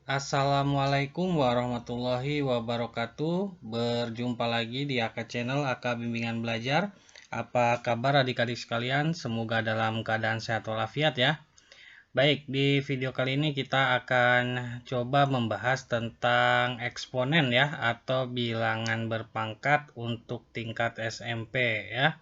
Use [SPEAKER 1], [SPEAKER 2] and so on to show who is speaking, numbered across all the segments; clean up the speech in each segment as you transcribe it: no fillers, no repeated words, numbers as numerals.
[SPEAKER 1] Assalamualaikum warahmatullahi wabarakatuh. Berjumpa lagi di AK Channel AK Bimbingan Belajar. Apa kabar adik-adik sekalian? Semoga dalam keadaan sehat walafiat ya. Baik, di video kali ini kita akan coba membahas tentang eksponen ya, atau bilangan berpangkat untuk tingkat SMP ya.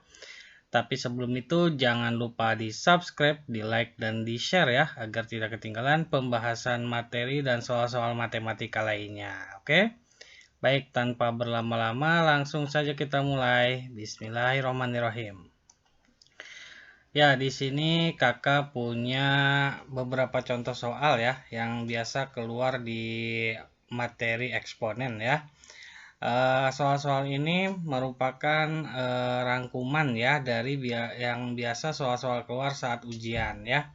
[SPEAKER 1] Tapi sebelum itu jangan lupa di subscribe, di like, dan di share ya, agar tidak ketinggalan pembahasan materi dan soal-soal matematika lainnya. Oke? Baik, tanpa berlama-lama langsung saja kita mulai. Bismillahirrahmanirrahim. Ya, di sini kakak punya beberapa contoh soal ya, yang biasa keluar di materi eksponen ya. Soal-soal ini merupakan rangkuman ya dari yang biasa soal-soal keluar saat ujian ya.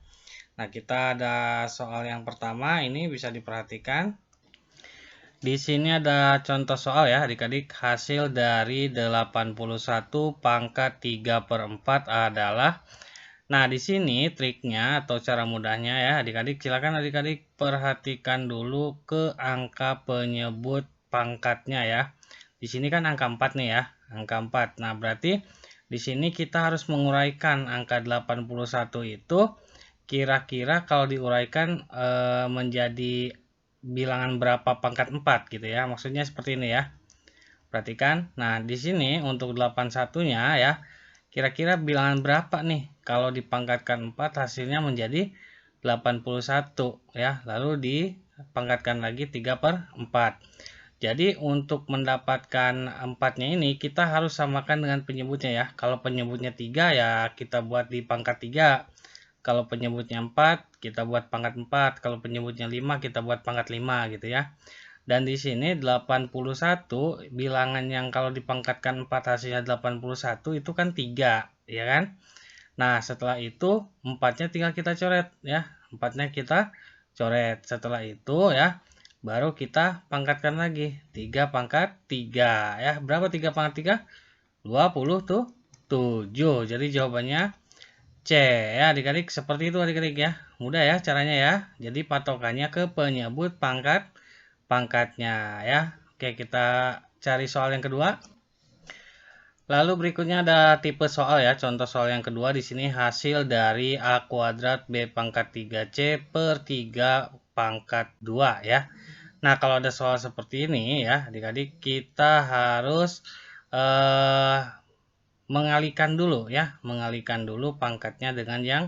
[SPEAKER 1] Nah, kita ada soal yang pertama, ini bisa diperhatikan. Di sini ada contoh soal ya adik-adik. Hasil dari 81 pangkat 3/4 adalah. Nah, di sini triknya atau cara mudahnya ya adik-adik, silakan adik-adik perhatikan dulu ke angka penyebut pangkatnya ya. Di sini kan angka 4 nih ya, angka 4. Nah, berarti di sini kita harus menguraikan angka 81 itu kira-kira kalau diuraikan menjadi bilangan berapa pangkat 4 gitu ya. Maksudnya seperti ini ya. Perhatikan. Nah, di sini untuk 81-nya ya, kira-kira bilangan berapa nih kalau dipangkatkan 4 hasilnya menjadi 81 ya. Lalu dipangkatkan lagi 3/4. Jadi untuk mendapatkan 4-nya ini kita harus samakan dengan penyebutnya ya. Kalau penyebutnya 3 ya kita buat di pangkat 3. Kalau penyebutnya 4 kita buat pangkat 4. Kalau penyebutnya 5 kita buat pangkat 5 gitu ya. Dan di sini 81 bilangan yang kalau dipangkatkan 4 hasilnya 81 itu kan 3 ya kan. Nah, setelah itu 4-nya tinggal kita coret ya. 4-nya kita coret. Setelah itu ya baru kita pangkatkan lagi 3 pangkat 3 ya. Berapa 3 pangkat 3? 27. Jadi jawabannya C ya adik-adik. Seperti itu adik-adik ya. Mudah ya caranya ya. Jadi patokannya ke penyebut pangkatnya ya. Oke, kita cari soal yang kedua. Lalu berikutnya ada tipe soal ya. Contoh soal yang kedua di sini hasil dari A kuadrat B pangkat 3C per 3 pangkat 2 ya. Nah, kalau ada soal seperti ini ya, adik-adik kita harus mengalihkan dulu ya, mengalihkan dulu pangkatnya dengan yang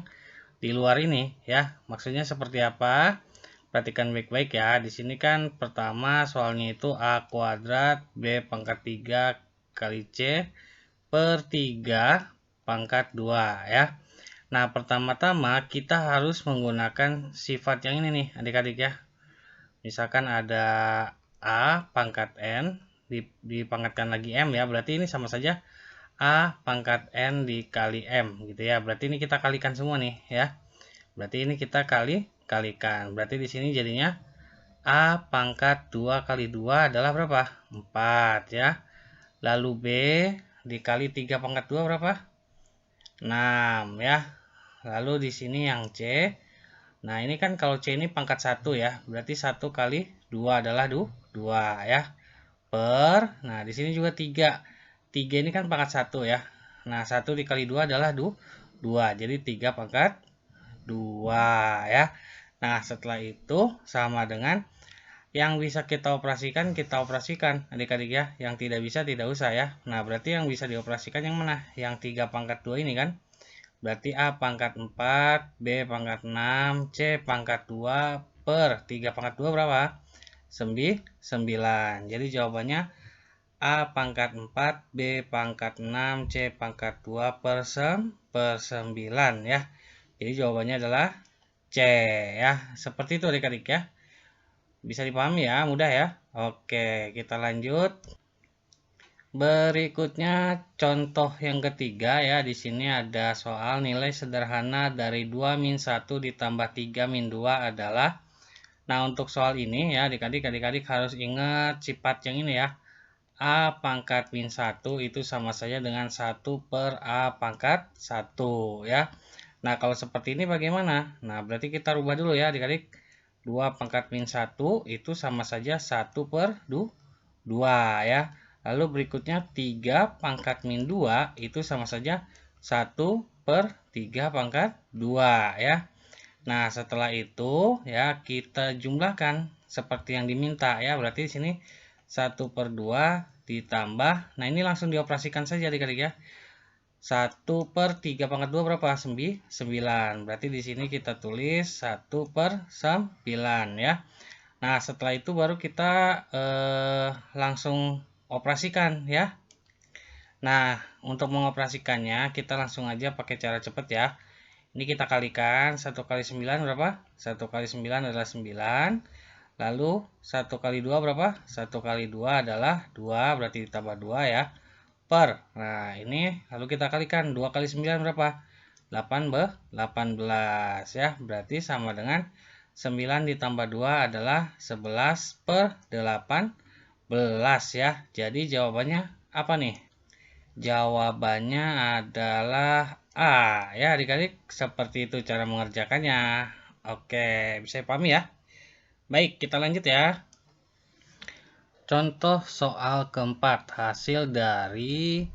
[SPEAKER 1] di luar ini ya. Maksudnya seperti apa? Perhatikan baik-baik ya. Di sini kan pertama soalnya itu A kuadrat B pangkat 3 kali C per 3 pangkat 2 ya. Nah, pertama-tama kita harus menggunakan sifat yang ini nih adik-adik ya. Misalkan ada A pangkat N dipangkatkan lagi M ya. Berarti ini sama saja A pangkat N dikali M gitu ya. Berarti ini kita kalikan semua nih ya. Berarti ini kita kalikan. Berarti di sini jadinya A pangkat 2 kali 2 adalah berapa? 4 ya. Lalu B dikali 3 pangkat 2 berapa? 6 ya. Lalu di sini yang C. Nah, ini kan kalau C ini pangkat 1 ya. Berarti 1 kali 2 adalah 2 ya. Nah, di sini juga 3. 3 ini kan pangkat 1 ya. Nah, 1 dikali 2 adalah 2. Jadi 3 pangkat 2 ya. Nah, setelah itu sama dengan yang bisa kita operasikan adik-adik ya. Yang tidak bisa tidak usah ya. Nah, berarti yang bisa dioperasikan yang mana? Yang 3 pangkat 2 ini kan. Berarti A pangkat 4, B pangkat 6, C pangkat 2 per 3 pangkat 2 berapa? 9. Jadi jawabannya A pangkat 4, B pangkat 6, C pangkat 2 per 9 ya. Jadi jawabannya adalah C ya. Seperti itu adik-adik ya. Bisa dipahami ya, mudah ya. Oke, kita lanjut. Berikutnya contoh yang ketiga ya. Di sini ada soal nilai sederhana dari 2 min 1 ditambah 3 min 2 adalah. Nah, untuk soal ini ya adik-adik harus ingat sifat yang ini ya. A pangkat min 1 itu sama saja dengan 1 per A pangkat 1 ya. Nah, kalau seperti ini bagaimana? Nah, berarti kita rubah dulu ya adik-adik. 2 pangkat min 1 itu sama saja 1/2 ya. Lalu berikutnya 3 pangkat min 2 itu sama saja 1/3 pangkat 2 ya. Nah, setelah itu ya kita jumlahkan seperti yang diminta ya. Berarti di sini 1/2 ditambah. Nah, ini langsung dioperasikan saja adik-adik ya. 1/3 pangkat 2 berapa? 9. Berarti di sini kita tulis 1/9 ya. Nah, setelah itu baru kita langsung operasikan ya. Nah, untuk mengoperasikannya kita langsung aja pakai cara cepat ya. Ini kita kalikan 1 kali 9 berapa? 1 kali 9 adalah 9. Lalu 1 kali 2 berapa? 1 kali 2 adalah 2, berarti ditambah 2 ya. Nah, ini lalu kita kalikan 2 kali 9 berapa? 18 ya. Berarti sama dengan 9 ditambah 2 adalah 11/18 ya. Jadi jawabannya apa nih? Jawabannya adalah A ya adik-adik. Seperti itu cara mengerjakannya. Oke, bisa dipahami ya? Baik, kita lanjut ya. Contoh soal keempat, hasil dari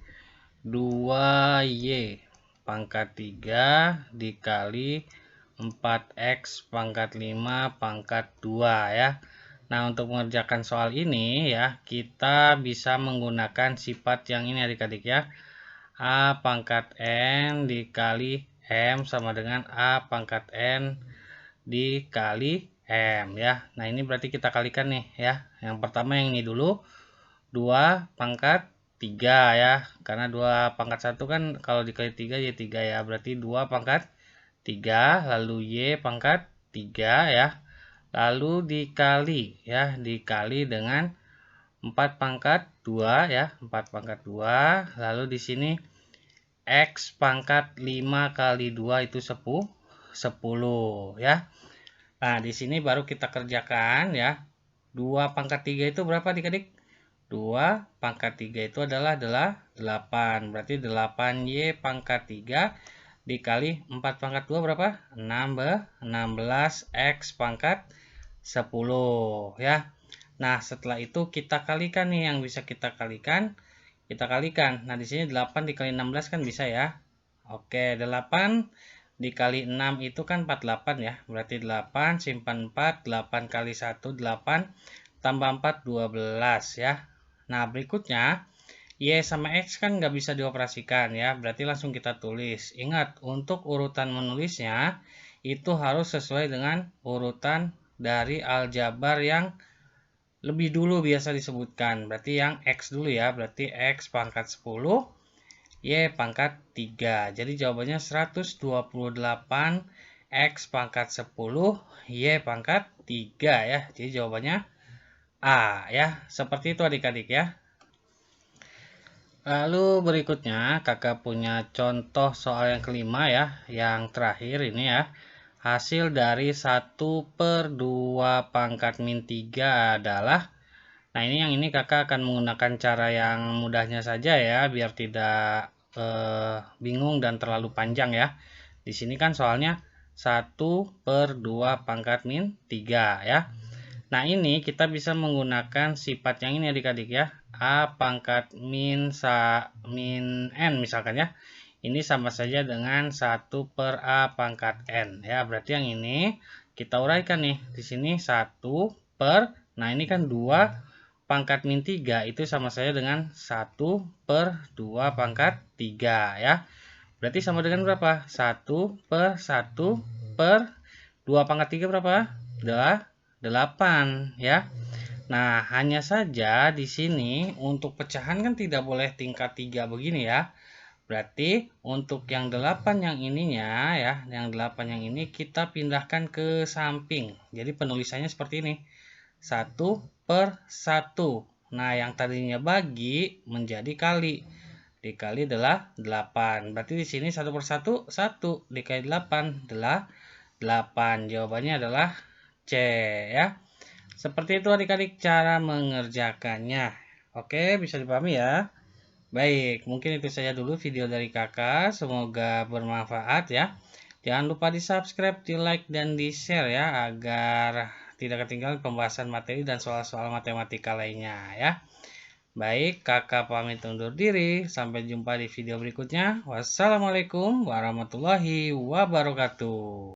[SPEAKER 1] 2y pangkat 3 dikali 4x pangkat 5 pangkat 2 ya. Nah, untuk mengerjakan soal ini ya, kita bisa menggunakan sifat yang ini adik-adik ya. A pangkat n dikali m sama dengan A pangkat n dikali M ya. Nah, ini berarti kita kalikan nih ya. Yang pertama yang ini dulu 2 pangkat 3 ya. Karena 2 pangkat 1 kan kalau dikali 3 ya 3 ya. Berarti 2 pangkat 3 lalu Y pangkat 3 ya. Lalu dikali ya, dikali dengan 4 pangkat 2 ya. 4 pangkat 2. Lalu di sini X pangkat 5 kali 2 itu 10 ya. Nah, di sini baru kita kerjakan ya. 2 pangkat 3 itu berapa adik-adik? 2 pangkat 3 itu adalah 8. Berarti 8Y pangkat 3 dikali 4 pangkat 2 berapa? 16X pangkat 10 ya. Nah, setelah itu kita kalikan nih yang bisa kita kalikan. Kita kalikan. Nah, di sini 8 dikali 16 kan bisa ya. Oke, 8 dikali 6 itu kan 48 ya. Berarti 8 simpan 4, 8 kali 1 8 tambah 4 12 ya. Nah, berikutnya Y sama X kan nggak bisa dioperasikan ya. Berarti langsung kita tulis. Ingat, untuk urutan menulisnya itu harus sesuai dengan urutan dari aljabar yang lebih dulu biasa disebutkan. Berarti yang X dulu ya. Berarti X pangkat 10 Y pangkat 3. Jadi jawabannya 128 X pangkat 10 Y pangkat 3 ya. Jadi jawabannya A ya. Seperti itu adik-adik ya. Lalu berikutnya kakak punya contoh soal yang kelima ya. Yang terakhir ini ya. Hasil dari 1/2 pangkat min 3 adalah. Nah, ini yang ini kakak akan menggunakan cara yang mudahnya saja ya, biar tidak bingung dan terlalu panjang ya. Di sini kan soalnya 1/2 pangkat min 3 ya. Nah, ini kita bisa menggunakan sifat yang ini adik-adik ya. A pangkat min n misalkan ya. Ini sama saja dengan 1/A pangkat n ya. Berarti yang ini kita uraikan nih. Di sini 1 per, nah ini kan 2 pangkat min 3 itu sama saja dengan 1/2 pangkat 3 ya. Berarti sama dengan berapa? 1/1/2 pangkat 3 berapa? Adalah 8 ya. Nah, hanya saja di sini untuk pecahan kan tidak boleh tingkat 3 begini ya. Berarti untuk yang 8 yang ininya ya, yang 8 yang ini kita pindahkan ke samping. Jadi penulisannya seperti ini. 1/1. Nah, yang tadinya bagi menjadi kali. Dikali adalah 8. Berarti di sini 1/1 1 dikali 8 adalah 8. Jawabannya adalah C ya. Seperti itu adik-adik cara mengerjakannya. Oke, bisa dipahami ya. Baik, mungkin itu saja dulu video dari kakak. Semoga bermanfaat ya. Jangan lupa di subscribe, di like, dan di share ya. Agar tidak ketinggalan pembahasan materi dan soal-soal matematika lainnya ya. Baik, kakak pamit undur diri. Sampai jumpa di video berikutnya. Wassalamualaikum warahmatullahi wabarakatuh.